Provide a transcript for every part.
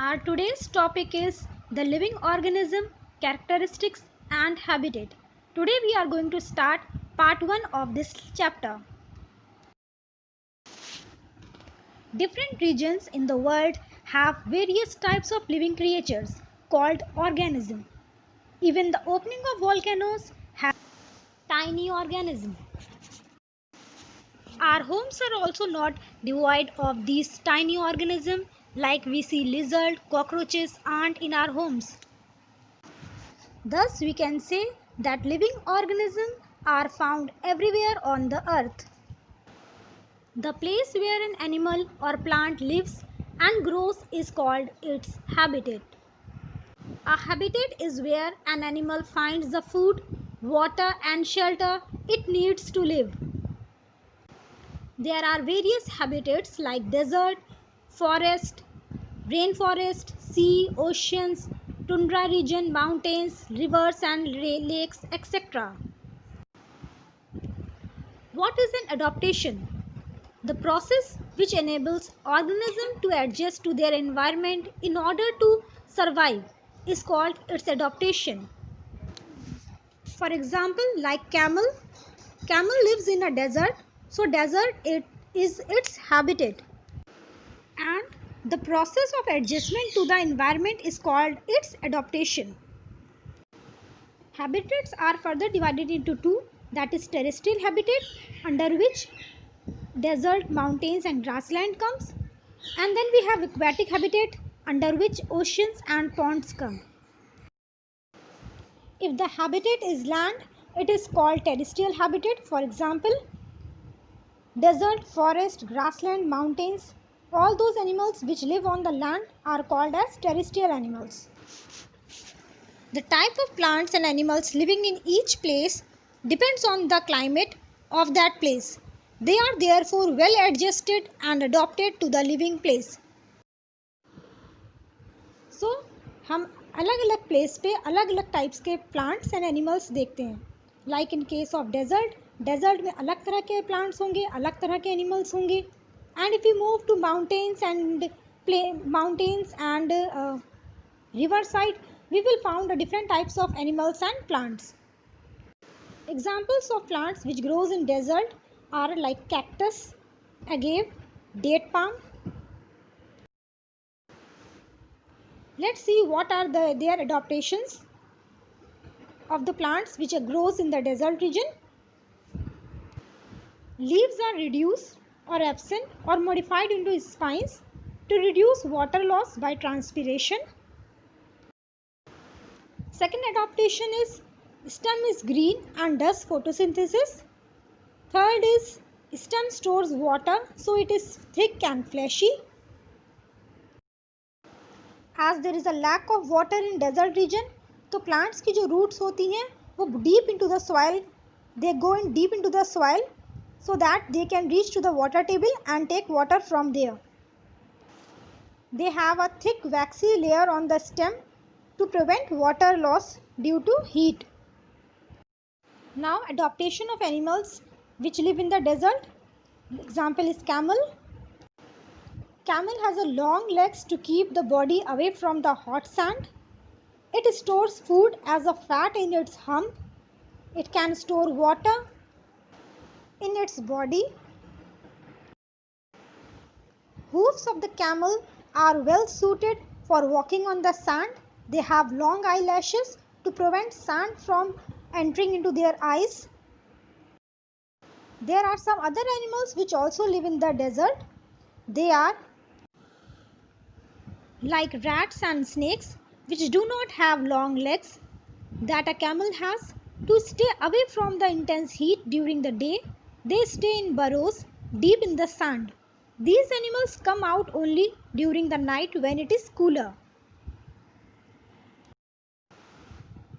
Our today's topic is the living organism, characteristics and habitat. Today we are going to start part 1 of this chapter. Different regions in the world have various types of living creatures called organisms. Even the opening of volcanoes have tiny organisms. Our homes are also not devoid of these tiny organisms like we see lizard, cockroaches, ant in our homes. Thus, we can say that living organisms are found everywhere on the earth. The place where an animal or plant lives and grows is called its habitat. A habitat is where an animal finds the food, water and shelter it needs to live. There are various habitats like desert, forest, rainforest, sea, oceans, tundra region, mountains, rivers and lakes, etc. What is an adaptation? The process which enables organisms to adjust to their environment in order to survive is called its adaptation. For example, like camel. Camel lives in a desert, so desert is its habitat. And the process of adjustment to the environment is called its adaptation. Habitats are further divided into two, that is terrestrial habitat, under which desert, mountains and grassland comes, and then we have aquatic habitat under which oceans and ponds come. If the habitat is land, it is called terrestrial habitat. For example, desert, forest, grassland, mountains, all those animals which live on the land are called as terrestrial animals. The type of plants and animals living in each place depends on the climate of that place. They are therefore well adjusted and adapted to the living place. So, हम अलग अलग place पे अलग अलग types के plants and animals देखते हैं. Like in case of desert में अलग तरह के प्लांट्स होंगे, अलग तरह के एनिमल्स होंगे. And if you move to mountains and river side, we will find the different types of animals and plants. Examples of plants which grows in desert are like cactus, agave, date palm. Let's see what are their adaptations of the plants which grows in the desert region. Leaves are reduced or absent or modified into spines to reduce water loss by transpiration. Second adaptation is stem is green and does photosynthesis. Third is stem stores water, so it is thick and fleshy. As there is a lack of water in desert region, तो plants की जो roots होती हैं वो deep into the soil, they go in deep into the soil so that they can reach to the water table and take water from there. They have a thick waxy layer on the stem to prevent water loss due to heat. Now, adaptation of animals which live in the desert. Example is camel. Camel has a long legs to keep the body away from the hot sand. It stores food as a fat in its hump. It can store water in its body. Hoofs of the camel are well suited for walking on the sand. They have long eyelashes to prevent sand from entering into their eyes. There are some other animals which also live in the desert. They are like rats and snakes which do not have long legs that a camel has. To stay away from the intense heat during the day, they stay in burrows deep in the sand. These animals come out only during the night when it is cooler.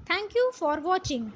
Thank you for watching.